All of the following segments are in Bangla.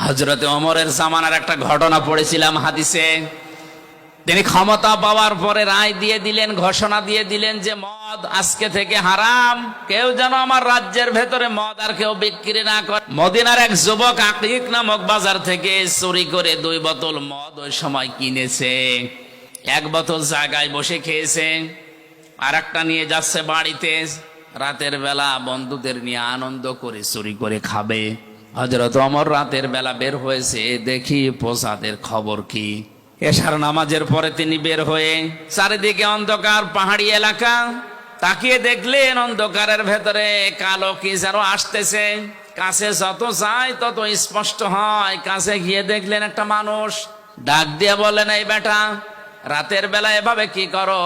হযরতে ওমরের জামানার একটা ঘটনা পড়েছিলাম হাদিসে। তিনি ক্ষমতা পাওয়ার পরে রায় দিয়ে দিলেন, ঘোষণা দিয়ে দিলেন যে মদ আজকে থেকে হারাম, কেউ যেন আমার রাজ্যের ভেতরে মদ আর কেউ বিক্রি না করে। মদিনার এক যুবক আকিক নামক বাজার থেকে চুরি করে 2 বোতল মদ ওই সময় কিনেছে। 1 বোতল জায়গায় বসে খেয়েছে, আর একটা নিয়ে যাচ্ছে বাড়িতে। রাতের বেলা বন্ধুদের নিয়ে আনন্দ করে চুরি করে খাবে। হযরত ওমর রাতের বেলা বের হয়েছে, দেখি প্রসাদের খবর কি। এশার নামাজের পরে তিনি বের হয়ে, চারিদিকে অন্ধকার, পাহাড়ি এলাকা, তাকিয়ে দেখলেন অন্ধকারের ভেতরে কালো কি যেন আসতেছে। কাছে যত যায় তত স্পষ্ট হয়। কাছে গিয়ে দেখলেন একটা মানুষ। ডাক দিয়ে বলেন, এই বেটা, রাতের বেলা এভাবে কি করো?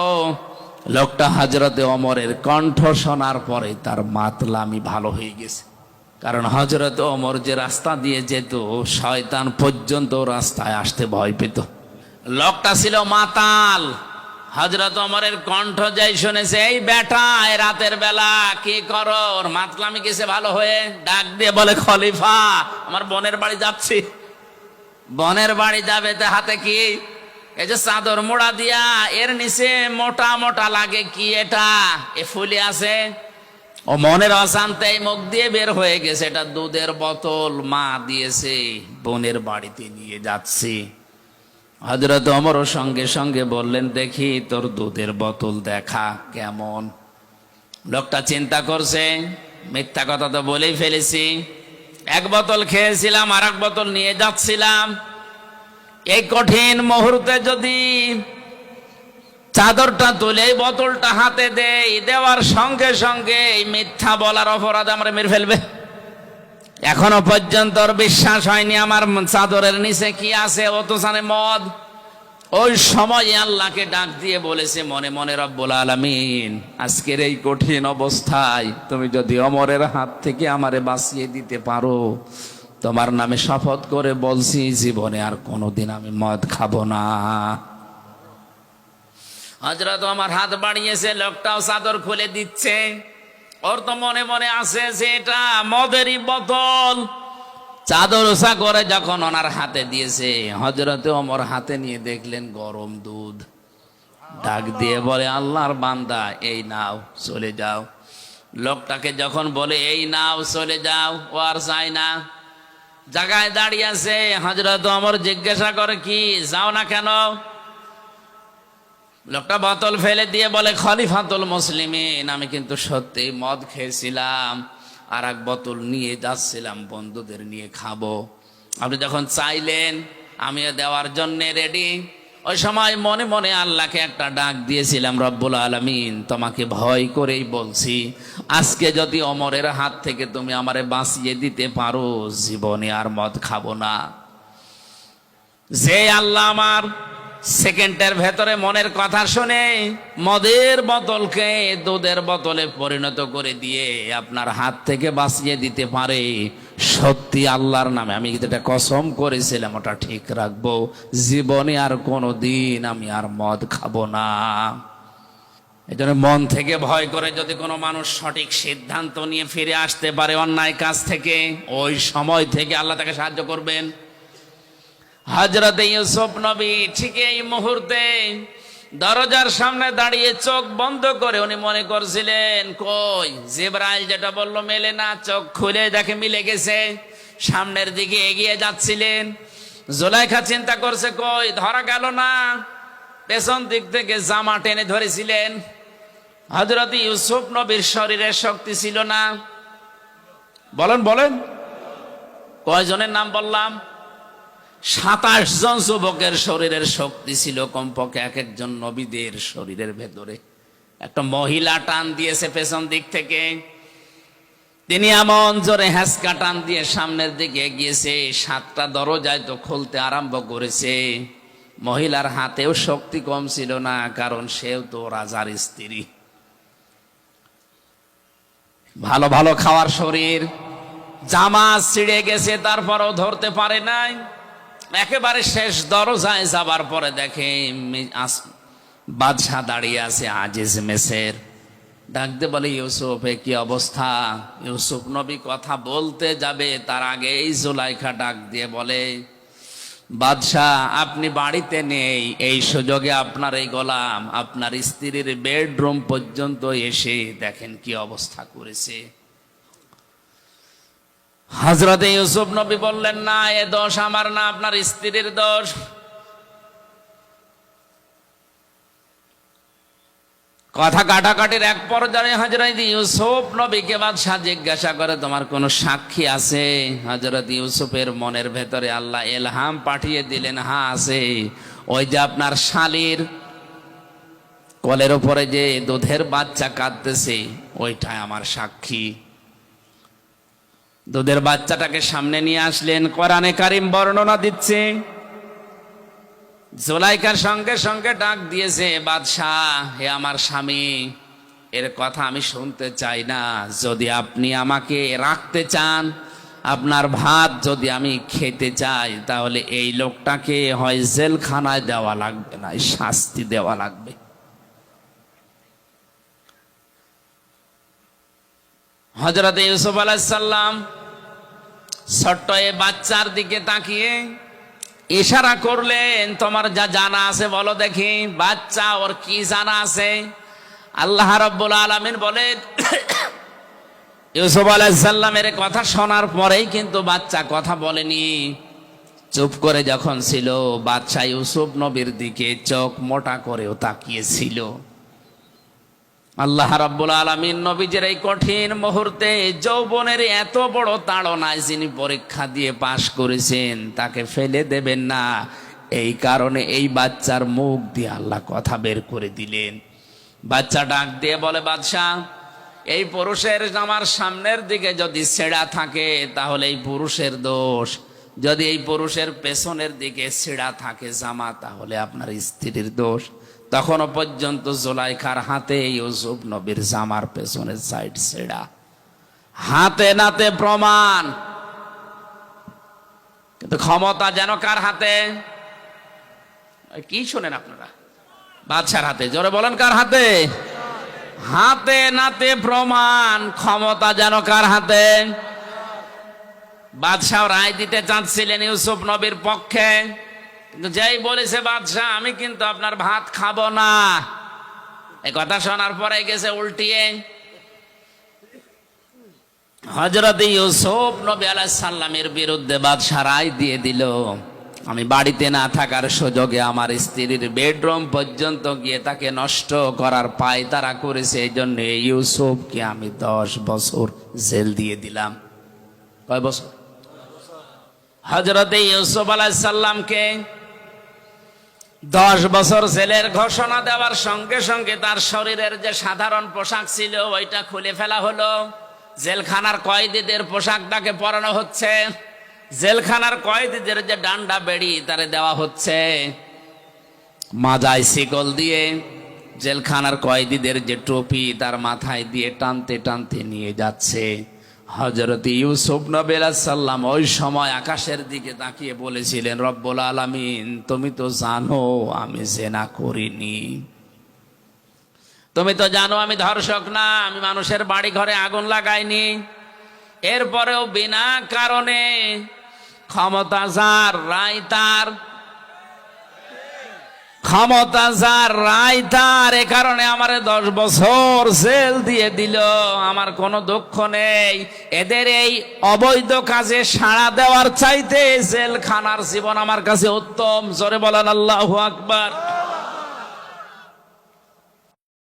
লোকটা হযরতে ওমরের কণ্ঠ শোনার পরে তার মাতলামি ভালো হয়ে গেছে। কারণ হযরতে ওমর যে রাস্তা দিয়ে যেত, শয়তান পর্যন্ত রাস্তায় আসতে ভয় পেত। লোকটা ছিল মাতাল। হযরত ওমরের কণ্ঠ যাই শুনেছে, এই বেটা, রাতের বেলা কি করো? ওর মাতলামি গেছে ভালো হয়ে। ডাক দিয়ে বলে, খলিফা, আমার বোনের বাড়ি যাচ্ছি। বোনের বাড়ি যাবে, তা হাতে কি? এই যে চাদর মোড়া দিয়া, এর নিচে মোটা মোটা লাগে কি এটা? এ ফুলে আছে। ও মনের অশান্তি মুখ দিয়ে বের হয়ে গেছে, এটা দুধের বোতল মা দিয়েছে, বোনের বাড়িতে নিয়ে যাচ্ছি। হযরত ওমর সঙ্গে সঙ্গে বললেন, দেখি তোর দুধের বোতল দেখা কেমন। লোকটা চিন্তা করছে, মিথ্যা কথা তো বলেই ফেলেছি, 1 বোতল খেয়েছিলাম, আর 1 বোতল নিয়ে যাচ্ছিলাম। এই কঠিন মুহূর্তে যদি চাদরটা তুলে বোতলটা হাতে দেই, দেওয়ার সঙ্গে সঙ্গে এই মিথ্যা বলার অপরাধ আমরা মেরে ফেলবে। এখনো পর্যন্ত ওর বিশ্বাস হয়নি আমার চাদরের নিচে কি আছে, ও তো জানে মদ। ওই সময় আল্লাহকে ডাক দিয়ে বলেছে মনে মনে, রব্বুল আলামিন, আজকের এই কঠিন অবস্থায় তুমি যদি ওমরের হাত থেকে আমারে বাঁচিয়ে দিতে পারো, তোমার নামে শপথ করে বলছি, জীবনে আর কোনোদিন আমি মদ খাবো না। হযরত ওমর হাত বাড়িয়েছে, লোকটাও চাদর খুলে দিচ্ছে। ওর তো মনে মনে আছে যে এটা মদেরই বোতল। চাদর ওসা করে যখন ওনার হাতে দিয়েছে, হযরতে ওমর হাতে নিয়ে দেখলেন গরম দুধ। ডাক দিয়ে বলে, আল্লাহর বান্দা, এই নাও, চলে যাও। লোকটাকে যখন বলে এই নাও, চলে যাও, ও আর যায় না, জায়গায় দাঁড়িয়ে আছে। হযরত ওমর জিজ্ঞাসা করে, কি যাও না কেন? লোকটা বোতল ফেলে দিয়ে বলে, খলিফাতুল মুসলিমিন, আমি কিন্তু সত্যি মদ খেয়েছিলাম, আর 1 বোতল নিয়ে যাচ্ছিলাম বন্ধুদের নিয়ে খাবো। আপনি যখন চাইলেন, আমিও দেওয়ার জন্য রেডি। ওই সময় মনে মনে আল্লাহকে একটা ডাক দিয়েছিলাম, রব্বুল আলামিন, তোমাকে ভয় করেই বলছি, আজকে যদি ওমরের হাত থেকে তুমি আমারে বাঁচিয়ে দিতে পারো, জীবনে আর মদ খাবো না। যে আল্লাহ আমার সেকেন্ডের ভেতরে মনের কথা শুনে মদের বোতলকে দুধের বোতলে পরিণত করে দিয়ে আপনার হাত থেকে বাঁচিয়ে দিতে পারে, সত্যি আল্লাহর নামে আমি যেটা কসম করেছিলাম ওটা ঠিক রাখবো, জীবনে আর কোনোদিন আমি আর মদ খাবো না। এই জন্য মন থেকে ভয় করে যদি কোনো মানুষ সঠিক সিদ্ধান্ত নিয়ে ফিরে আসতে পারে অন্যায় কাজ থেকে, ওই সময় থেকে আল্লাহ তাকে সাহায্য করবেন। হযরতে ইউসুফ নবী ঠিক এই মুহূর্তে দরজার সামনে দাঁড়িয়ে চোখ বন্ধ করে উনি মনে করছিলেন, কই জিবরাইল যেটা বললো মেলে না। চোখ খুলে দেখে মিলে গেছে। সামনের দিকে এগিয়ে যাচ্ছিলেন। জুলাইখা চিন্তা করছে, কই ধরা গেল না। পেছন দিক থেকে জামা টেনে ধরেছিলেন। হযরত ইউসুফ নবীর শরীরের শক্তি ছিল না। বলেন বলেন, কয়জনের নাম বললাম? 27 জন যুবকের শরীরের শক্তি ছিল কমপক্ষে। এক একজন নবীদের শরীরের ভেতরে একটা মহিলা টান দিয়েছে পেছন দিক থেকে। তিনি এমন জোরে হ্যাঁচকা টান দিয়ে সামনের দিকে এগিয়েছে, 7টা দরজায় তো খুলতে আরম্ভ করেছে। মহিলার হাতেও শক্তি কম ছিল না, কারণ সেও তো রাজার স্ত্রী। ভালো ভালো খাওয়ার শরীর, জামা ছিঁড়ে গেছে, তারপরও ধরতে পারে নাই। একেবারে শেষ দরজায় যাবার পরে দেখে বাদশাহ দাঁড়িয়ে আছে, আজিজ মেসের। ডাকতে বলে, ইউসুফ এ কি অবস্থা? ইউসুফ নবী কথা বলতে যাবে তার আগে এই জুলাইখা ডাক দিয়ে বলে, বাদশাহ আপনি বাড়িতে নেই, এই সুযোগে আপনার এই গোলাম আপনার স্ত্রীর বেডরুম পর্যন্ত এসে দেখেন কি অবস্থা করেছে। হযরতে ইউসুফ নবী বললেন, না, এ দোষ আমার না, আপনার স্ত্রীর দোষ। কথা কাটাকাটির এক পর্যায়ে হযরত ইউসুফ নবীকে বাদশাহ জিজ্ঞাসা করে, তোমার কোনো সাক্ষী আছে? হযরত ইউসুফের মনের ভেতরে আল্লাহ ইলহাম পাঠিয়ে দিলেন, হ্যাঁ আছে। ওই যে আপনার শালীর কোলের উপরে যে দুধের বাচ্চা কাঁদতেছে, ওইটাই আমার সাক্ষী। দুধের বাচ্চাটাকে সামনে নিয়ে আসলেন। কোরআনে কারীম বর্ণনা দিচ্ছে, জুলাইখার সঙ্গে সঙ্গে ডাক দিয়েছে, বাদশাহ হে আমার স্বামী, এর কথা আমি শুনতে চাই না। যদি আপনি আমাকে রাখতে চান, আপনার ভাত যদি আমি খেতে চাই, তাহলে এই লোকটাকে হয় জেলখানায় দেওয়া লাগবে, না শাস্তি দেওয়া লাগবে। হযরত ইউসুফ আলাইহিস সালাম ছোট্ট এই বাচ্চার দিকে তাকিয়ে ইশারা করলেন, তোমার যা জানা আছে বলো দেখি। বাচ্চা ওর কি জানা আছে? আল্লাহ রাব্বুল আলামিন বলেন, ইউসুফ আলাইহিস সালামের কথা শোনার পরেই কিন্তু বাচ্চা কথা বলেনি। চুপ করে যখন ছিল, বাদশা ইউসুফ নবীর দিকে চোখ মোটা করেও তাকিয়েছিল। আল্লাহ রাব্বুল আলামিন নবীজির এই কঠিন মুহূর্তে যৌবনের এত বড় তাড়নায় যিনি পরীক্ষা দিয়ে পাশ করেছেন, তাকে ফেলে দেবেন না। এই কারণে এই বাচ্চার মুখ দিয়ে আল্লাহ কথা বের করে দিলেন। বাচ্চা ডাক দিয়ে বলে, বাদশাহ এই পুরুষের আমার সামনের দিকে যদি ছেঁড়া থাকে তাহলে এই পুরুষের দোষ, যদি এই পুরুষের পেছনের দিকে ছেঁড়া থাকে জামা, তাহলে আপনার স্ত্রীর দোষ। তখনও পর্যন্ত জুলাইখার হাতে ইউসুফ নবীর জামার পেছনের সাইড ছেঁড়া, হাতে নাতে প্রমাণ। কিন্তু ক্ষমতা যেন কার হাতে? কি শোনেন আপনারা? বাদশার হাতে। জোরে বলেন, কার হাতে? হাতে নাতে প্রমাণ। ক্ষমতা যেন কার হাতে? বাদশাহ রায় দিতে চাচ্ছিলেন ইউসুফ নবীর পক্ষে, কিন্তু যেই বলেছে বাদশাহ আমি কিন্তু আপনার ভাত খাবো না, এই কথা শোনার পরে গেছে উল্টিয়ে। হযরত ইউসুফ নবী আলাইহিস সালামের বিরুদ্ধে বাদশাহ রায় দিয়ে দিল, আমি বাড়িতে না থাকার সুযোগে আমার স্ত্রীর বেডরুম পর্যন্ত গিয়ে তাকে নষ্ট করার পায়তারা করেছে, এই জন্য ইউসুফকে আমি 10 বছর জেল দিয়ে দিলাম। কয় বছর? হযরত ইউসুফ আলাইহিস সালামকে 10 বছর জেলের ঘোষণা দেওয়ার সঙ্গে সঙ্গে তার শরীরের যে সাধারণ পোশাক ছিল ওইটা খুলে ফেলা হলো। জেলখানার কয়েদিদের পোশাকটাকে পরানো হচ্ছে। জেলখানার কয়েদিদের যে ডান্ডা বেড়ি তারে দেওয়া হচ্ছে। মাজায় শিকল দিয়ে জেলখানার কয়েদিদের যে টুপি তার মাথায় দিয়ে টানতে টানতে নিয়ে যাচ্ছে। হযরত ইউসুফ নবী আলাইহিস সালাম ওই সময় আকাশের দিকে তাকিয়ে বলেছিলেন, রব্বুল আলামিন তুমি তো জানো আমি জিনা করিনি, তুমি তো জানো আমি ধর্ষক না, আমি মানুষের বাড়ি ঘরে আগুন লাগাইনি। এরপরেও বিনা কারণে ক্ষমতা যার রায় তার, ক্ষমতা যার রায় তার, এ কারণে আমারে 10 বছর জেল দিয়ে দিল। আমার কোনো দুঃখ নেই। এদের এই অবৈধ কাজে সাড়া দেওয়ার চাইতে জেলখানার জীবন আমার কাছে উত্তম। জোরে বলেন আল্লাহু আকবার।